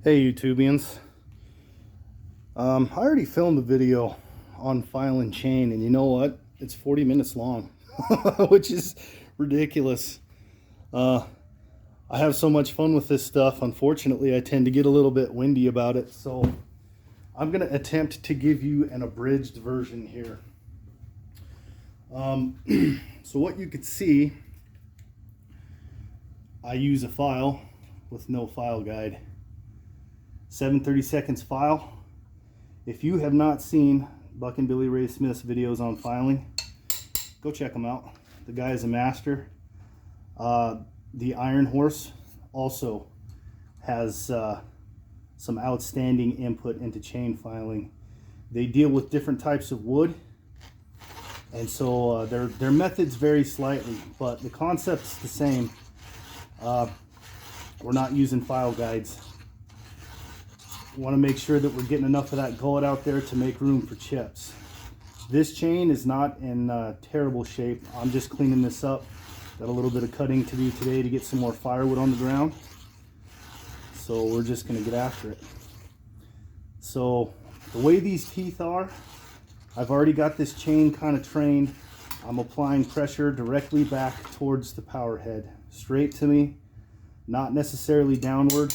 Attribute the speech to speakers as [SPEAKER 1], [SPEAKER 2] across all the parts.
[SPEAKER 1] Hey YouTubians. I already filmed a video on file and chain, and you know what? It's 40 minutes long, which is ridiculous. I have so much fun with this stuff. Unfortunately, I tend to get a little bit windy about it, so I'm going to attempt to give you an abridged version here. So what you could see, I use a file with no file guide. 730 seconds file. If you have not seen Buckin Billy Ray Smith's videos on filing, go check them out. The guy is a master. The Ironhorse also has some outstanding input into chain filing. They deal with different types of wood, and so their methods vary slightly, but the concept's the same. We're not using file guides. Want to make sure that we're getting enough of that gullet out there to make room for chips. This chain is not in terrible shape. I'm just cleaning this up. Got a little bit of cutting to do today to get some more firewood on the ground. So we're just going to get after it. So the way these teeth are, I've already got this chain kind of trained. I'm applying pressure directly back towards the power head, straight to me, not necessarily downward.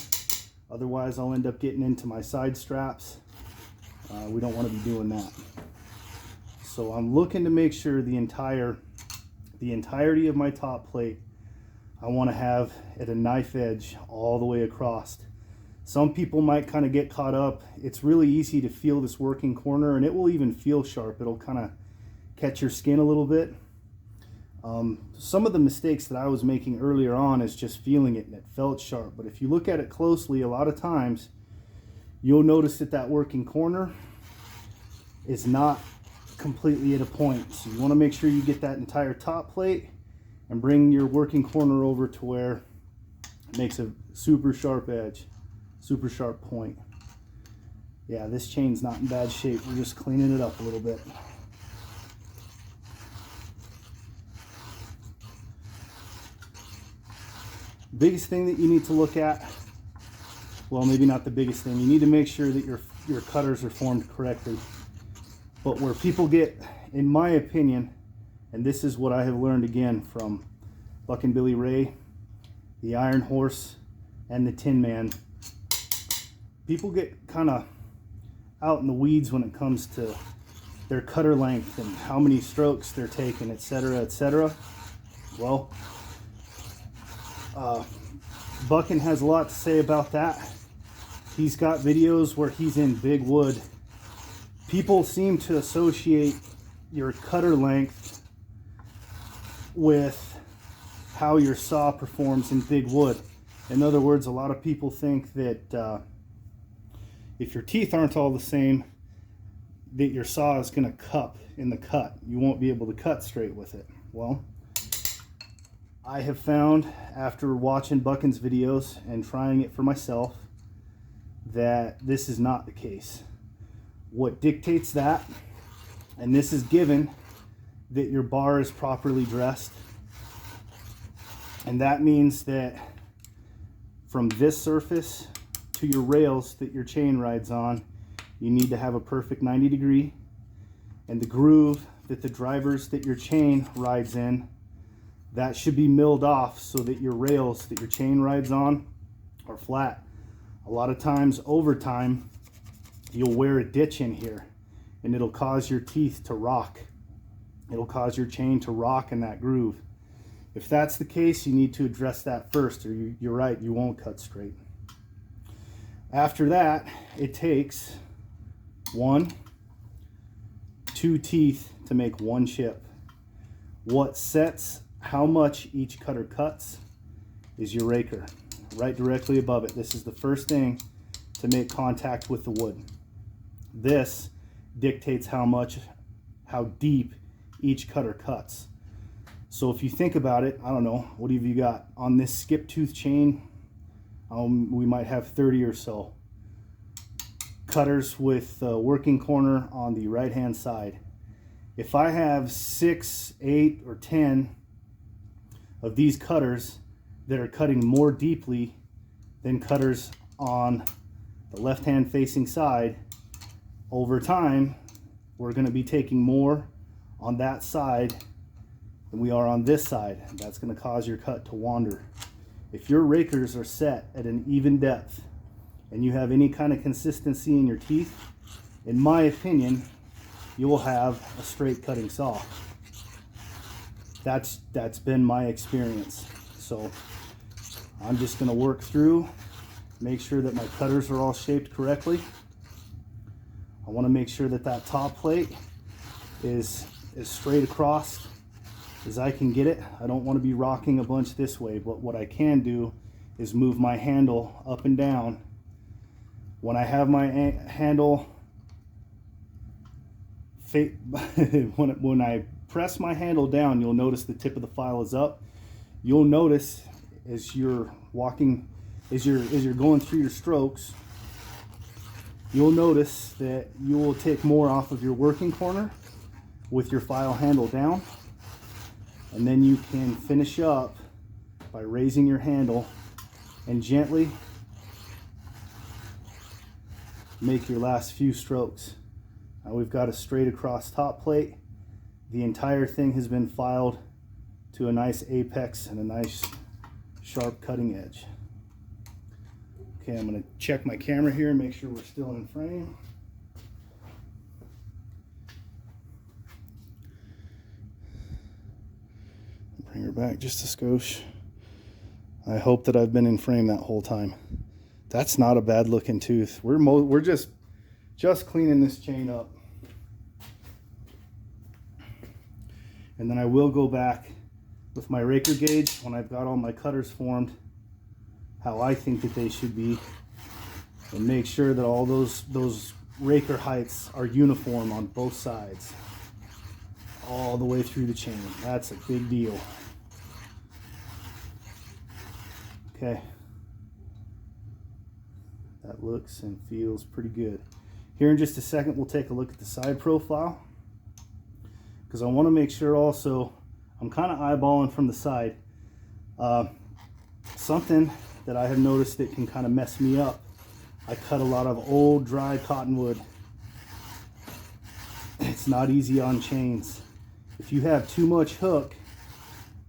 [SPEAKER 1] Otherwise, I'll end up getting into my side straps. We don't want to be doing that. So I'm looking to make sure the entirety of my top plate, I want to have at a knife edge all the way across. Some people might kind of get caught up. It's really easy to feel this working corner, and it will even feel sharp. It'll kind of catch your skin a little bit. Some of the mistakes that I was making earlier on is just feeling it and it felt sharp. But if you look at it closely, a lot of times you'll notice that that working corner is not completely at a point. So you want to make sure you get that entire top plate and bring your working corner over to where it makes a super sharp edge, super sharp point. Yeah, this chain's not in bad shape. We're just cleaning it up a little bit. Biggest thing that you need to look at, well, maybe not the biggest thing, you need to make sure that your cutters are formed correctly. But where people get, in my opinion, and this is what I have learned again from Buckin Billy Ray, the Ironhorse, and the Tinman, people get kind of out in the weeds when it comes to their cutter length and how many strokes they're taking, etc., etc. Well, Buckin has a lot to say about that. He's got videos where he's in big wood. People seem to associate your cutter length with how your saw performs in big wood. In other words, a lot of people think that if your teeth aren't all the same, that your saw is going to cup in the cut. You won't be able to cut straight with it. Well, I have found, after watching Buckin's videos and trying it for myself, that this is not the case. What dictates that, and this is given that your bar is properly dressed, and that means that from this surface to your rails that your chain rides on, you need to have a perfect 90 degree, and the groove that the drivers that your chain rides in, that should be milled off so that your rails that your chain rides on are flat. A lot of times over time, you'll wear a ditch in here and it'll cause your teeth to rock. It'll cause your chain to rock in that groove. If that's the case, you need to address that first, or you're right, you won't cut straight. After that, it takes 1, 2 teeth to make 1 chip. What sets how much each cutter cuts is your raker, right directly above it. This is the first thing to make contact with the wood. This dictates how deep each cutter cuts. So if you think about it, I don't know, what have you got on this skip tooth chain? We might have 30 or so cutters with working corner on the right hand side. If I have 6, 8, or 10 of these cutters that are cutting more deeply than cutters on the left-hand facing side, over time, we're going to be taking more on that side than we are on this side. That's going to cause your cut to wander. If your rakers are set at an even depth and you have any kind of consistency in your teeth, in my opinion, you will have a straight cutting saw. That's been my experience. So I'm just going to work through, make sure that my cutters are all shaped correctly. I want to make sure that that top plate is as straight across as I can get it. I don't want to be rocking a bunch this way, but what I can do is move my handle up and down. When I have my handle, when I press my handle down, you'll notice the tip of the file is up. You'll notice as you're walking, as you're going through your strokes, you'll notice that you will take more off of your working corner with your file handle down, and then you can finish up by raising your handle and gently make your last few strokes. Now we've got a straight across top plate. The entire thing has been filed to a nice apex and a nice sharp cutting edge. Okay, I'm going to check my camera here and make sure we're still in frame. Bring her back just a skosh. I hope that I've been in frame that whole time. That's not a bad looking tooth. We're just cleaning this chain up. And then I will go back with my raker gauge when I've got all my cutters formed how I think that they should be, and make sure that all those raker heights are uniform on both sides all the way through the chain. That's a big deal. Okay, that looks and feels pretty good. Here in just a second we'll take a look at the side profile, because I want to make sure also, I'm kind of eyeballing from the side. Something that I have noticed that can kind of mess me up. I cut a lot of old dry cottonwood. It's not easy on chains. If you have too much hook,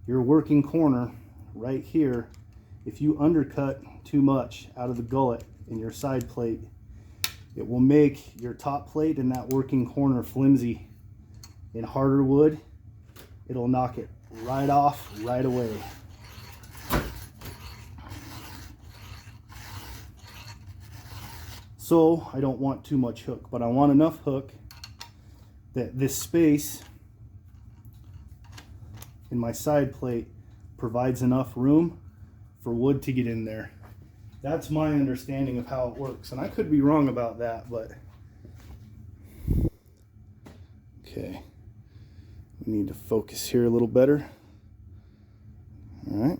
[SPEAKER 1] your working corner right here, if you undercut too much out of the gullet in your side plate, it will make your top plate and that working corner flimsy. In harder wood, it'll knock it right off right away. So I don't want too much hook, but I want enough hook that this space in my side plate provides enough room for wood to get in there. That's my understanding of how it works, and I could be wrong about that, but okay, we need to focus here a little better. All right.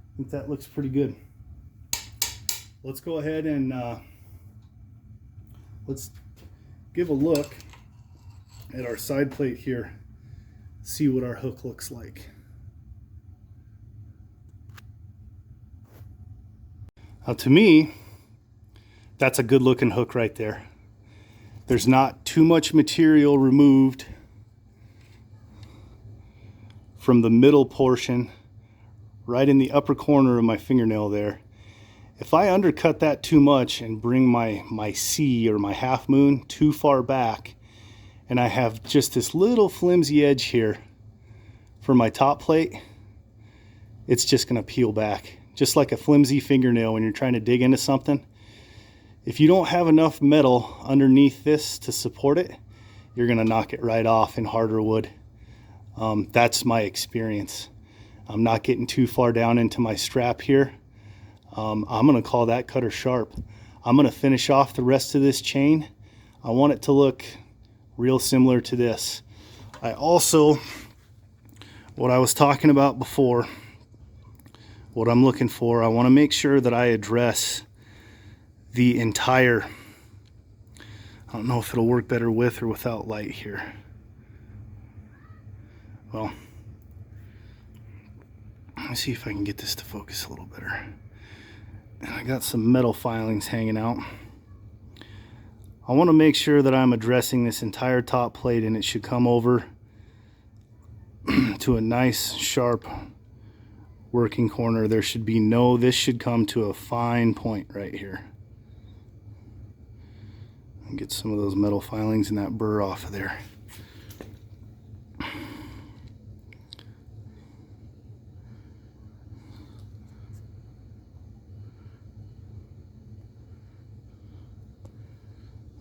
[SPEAKER 1] I think that looks pretty good. Let's go ahead and let's give a look at our side plate here, see what our hook looks like. Now to me, that's a good looking hook right there. There's not too much material removed from the middle portion, right in the upper corner of my fingernail there. If I undercut that too much and bring my C or my half moon too far back, and I have just this little flimsy edge here for my top plate, it's just gonna peel back, just like a flimsy fingernail when you're trying to dig into something. If you don't have enough metal underneath this to support it, you're gonna knock it right off in harder wood. That's my experience. I'm not getting too far down into my strap here. I'm gonna call that cutter sharp. I'm gonna finish off the rest of this chain. I want it to look real similar to this. I also, what I was talking about before, what I'm looking for, I want to make sure that I address the entire, I don't know if it'll work better with or without light here. Well, let me see if I can get this to focus a little better. And I got some metal filings hanging out. I want to make sure that I'm addressing this entire top plate, and it should come over to a nice sharp working corner. There should be no, this should come to a fine point right here. And get some of those metal filings and that burr off of there.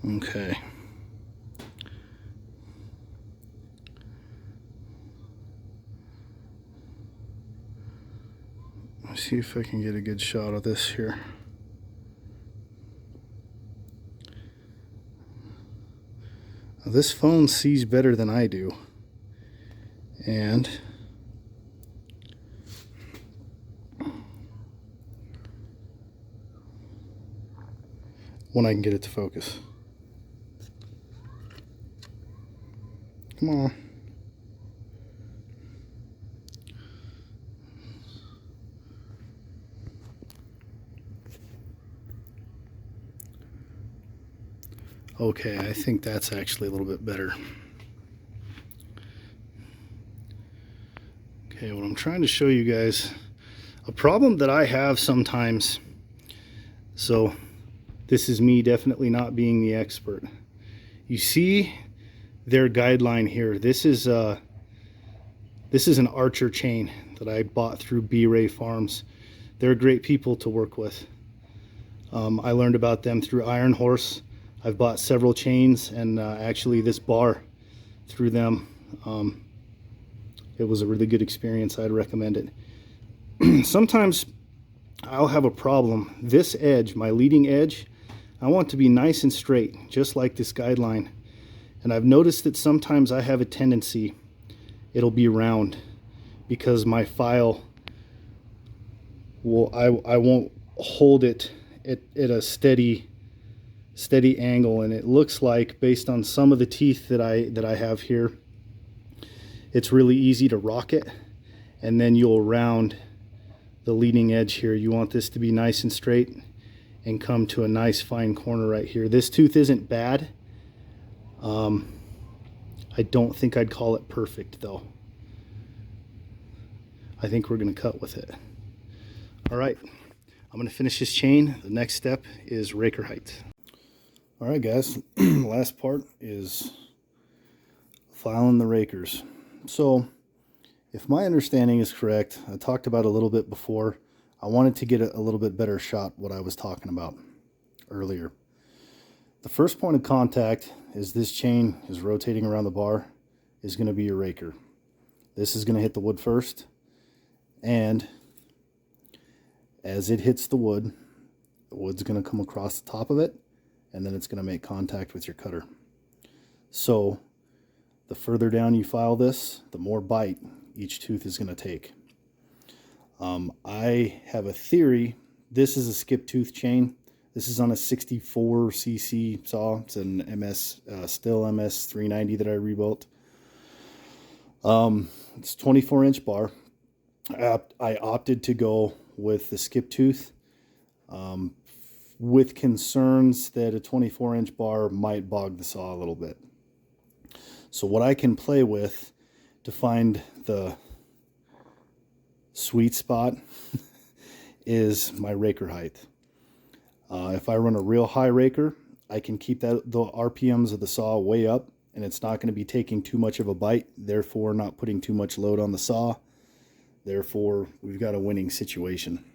[SPEAKER 1] Okay. Let's see if I can get a good shot of this here. Now, this phone sees better than I do. And when I can get it to focus. Come on. Okay, I think that's actually a little bit better. Okay, what I'm trying to show you guys, a problem that I have sometimes, so this is me definitely not being the expert. You see their guideline here. This is an Archer chain that I bought through B Ray Farms. They're great people to work with. I learned about them through Ironhorse. I've bought several chains, and actually this bar through them. It was a really good experience. I'd recommend it. Sometimes I'll have a problem. This edge, my leading edge, I want to be nice and straight, just like this guideline. And I've noticed that sometimes I have a tendency, it'll be round, because my file will, I won't hold it at a steady angle, and it looks like, based on some of the teeth that I have here, it's really easy to rock it, and then you'll round the leading edge here. You want this to be nice and straight and come to a nice fine corner right here. This tooth isn't bad. I don't think I'd call it perfect though. I think we're going to cut with it. All right, I'm going to finish this chain. The next step is raker height. All right, guys, last part is filing the rakers. So if my understanding is correct, I talked about a little bit before, I wanted to get a little bit better shot what I was talking about earlier. The first point of contact is this chain is rotating around the bar is going to be your raker. This is going to hit the wood first, and as it hits the wood's going to come across the top of it, and then it's going to make contact with your cutter. So the further down you file this, the more bite each tooth is going to take. I have a theory. This is a skip tooth chain. This is on a 64cc saw. It's an Still MS 390 that I rebuilt. It's 24-inch bar. I opted to go with the skip tooth, with concerns that a 24-inch bar might bog the saw a little bit. So what I can play with to find the sweet spot is my raker height. If I run a real high raker, I can keep the RPMs of the saw way up, and it's not going to be taking too much of a bite, therefore not putting too much load on the saw. Therefore, we've got a winning situation.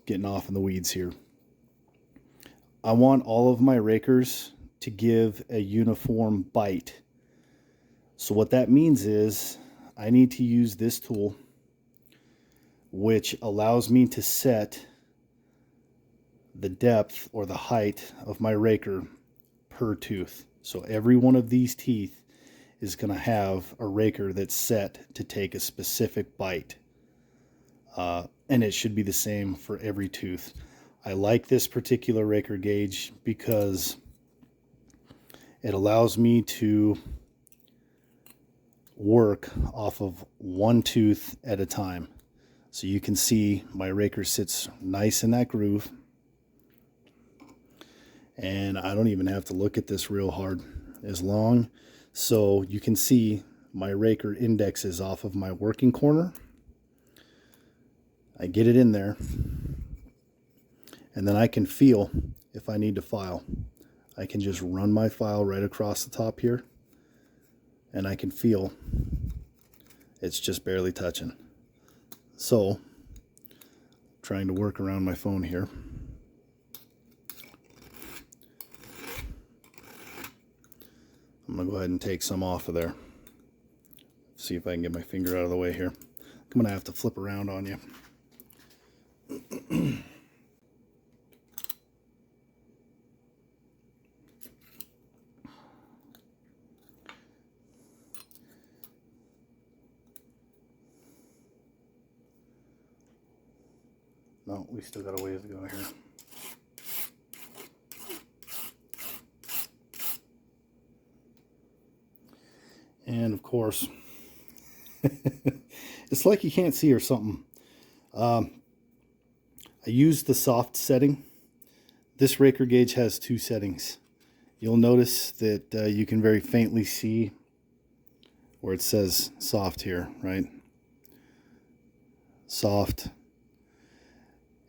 [SPEAKER 1] Getting off in the weeds here. I want all of my rakers to give a uniform bite. So what that means is I need to use this tool, which allows me to set the depth or the height of my raker per tooth. So every one of these teeth is going to have a raker that's set to take a specific bite. And it should be the same for every tooth. I like this particular raker gauge because it allows me to work off of one tooth at a time. So you can see my raker sits nice in that groove. And I don't even have to look at this real hard as long. So you can see my raker indexes off of my working corner. I get it in there, and then I can feel if I need to file. I can just run my file right across the top here, and I can feel it's just barely touching. So, trying to work around my phone here. I'm going to go ahead and take some off of there. See if I can get my finger out of the way here. I'm going to have to flip around on you. No, we still got a ways to go here. And of course, it's like you can't see or something. I used the soft setting. This raker gauge has two settings. You'll notice that you can very faintly see where it says soft here, right? Soft.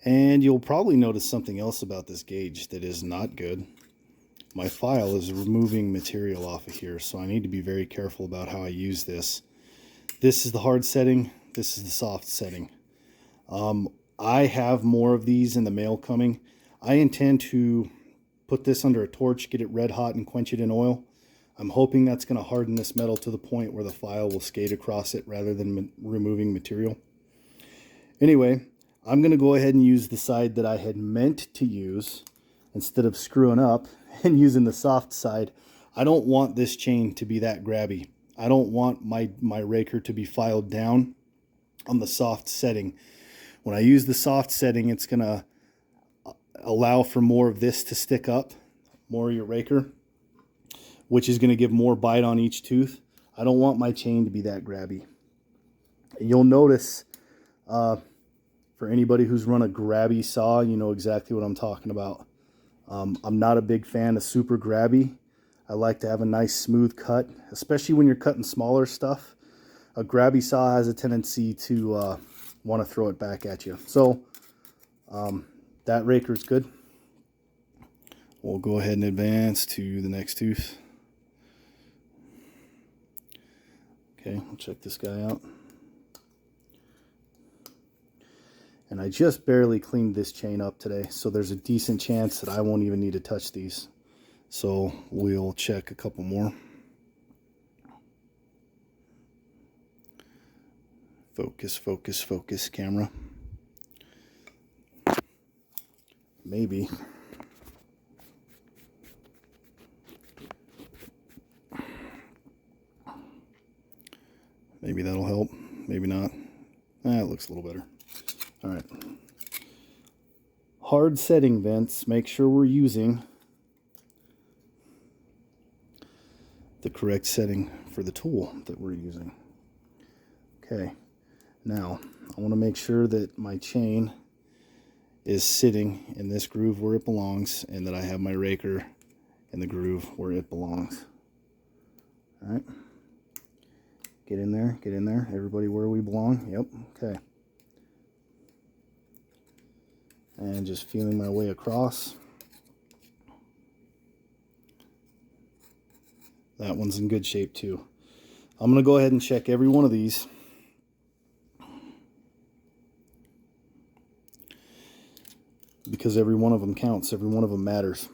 [SPEAKER 1] And you'll probably notice something else about this gauge that is not good. My file is removing material off of here, so I need to be very careful about how I use this. This is the hard setting. This is the soft setting. I have more of these in the mail coming. I intend to put this under a torch, get it red hot, and quench it in oil. I'm hoping that's going to harden this metal to the point where the file will skate across it rather than removing material. Anyway, I'm going to go ahead and use the side that I had meant to use instead of screwing up and using the soft side. I don't want this chain to be that grabby. I don't want my raker to be filed down on the soft setting. When I use the soft setting, it's going to allow for more of this to stick up, more of your raker, which is going to give more bite on each tooth. I don't want my chain to be that grabby. You'll notice, for anybody who's run a grabby saw, you know exactly what I'm talking about. I'm not a big fan of super grabby. I like to have a nice smooth cut, especially when you're cutting smaller stuff. A grabby saw has a tendency to want to throw it back at you. So that raker is good. We'll go ahead and advance to the next tooth. Okay, we'll check this guy out. And I just barely cleaned this chain up today, so there's a decent chance that I won't even need to touch these. So we'll check a couple more. Focus, focus, focus, camera. Maybe. Maybe that'll help. Maybe not. It looks a little better. All right. Hard setting vents. Make sure we're using the correct setting for the tool that we're using. Okay. Now, I want to make sure that my chain is sitting in this groove where it belongs, and that I have my raker in the groove where it belongs. All right. Get in there, get in there. Everybody where we belong. Yep. Okay. And just feeling my way across. That one's in good shape too. I'm going to go ahead and check every one of these. Because every one of them counts. Every one of them matters.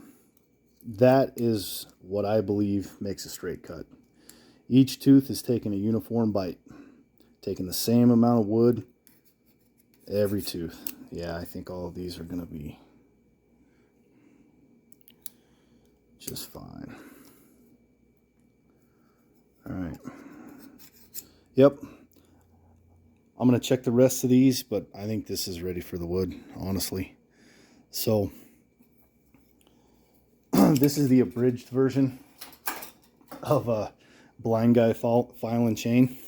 [SPEAKER 1] that is what I believe makes a straight cut. Each tooth is taking a uniform bite, taking the same amount of wood every tooth. Yeah, I think all of these are going to be just fine. All right. Yep. I'm going to check the rest of these, but I think this is ready for the wood, honestly. So this is the abridged version of a blind guy file and chain.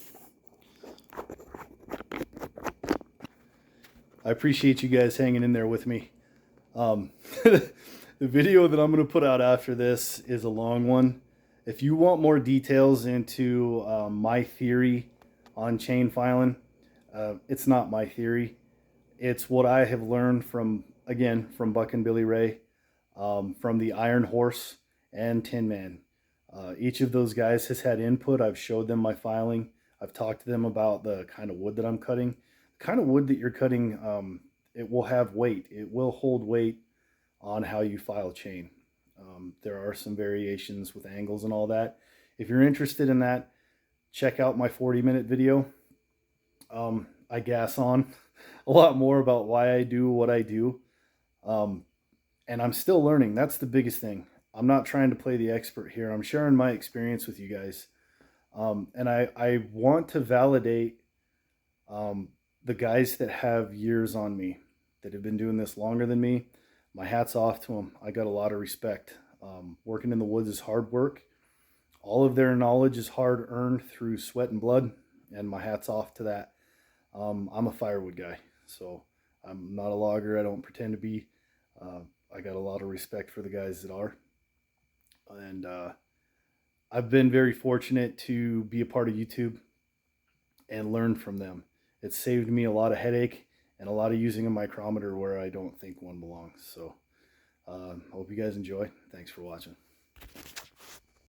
[SPEAKER 1] I appreciate you guys hanging in there with me. The video that I'm going to put out after this is a long one. If you want more details into my theory on chain filing, it's not my theory. It's what I have learned from, again, from Buckin Billy Ray, from the Ironhorse and Tinman. Each of those guys has had input. I've showed them my filing. I've talked to them about the kind of wood that I'm cutting. The kind of wood that you're cutting, it will have weight. It will hold weight on how you file chain. There are some variations with angles and all that. If you're interested in that, check out my 40-minute video. I gas on a lot more about why I do what I do. And I'm still learning. That's the biggest thing. I'm not trying to play the expert here. I'm sharing my experience with you guys. And I want to validate the guys that have years on me, that have been doing this longer than me. My hat's off to them. I got a lot of respect. Working in the woods is hard work. All of their knowledge is hard earned through sweat and blood, and my hat's off to that. I'm a firewood guy, so I'm not a logger. I don't pretend to be. I got a lot of respect for the guys that are. And I've been very fortunate to be a part of YouTube and learn from them. It saved me a lot of headache and a lot of using a micrometer where I don't think one belongs. So I hope you guys enjoy. Thanks for watching.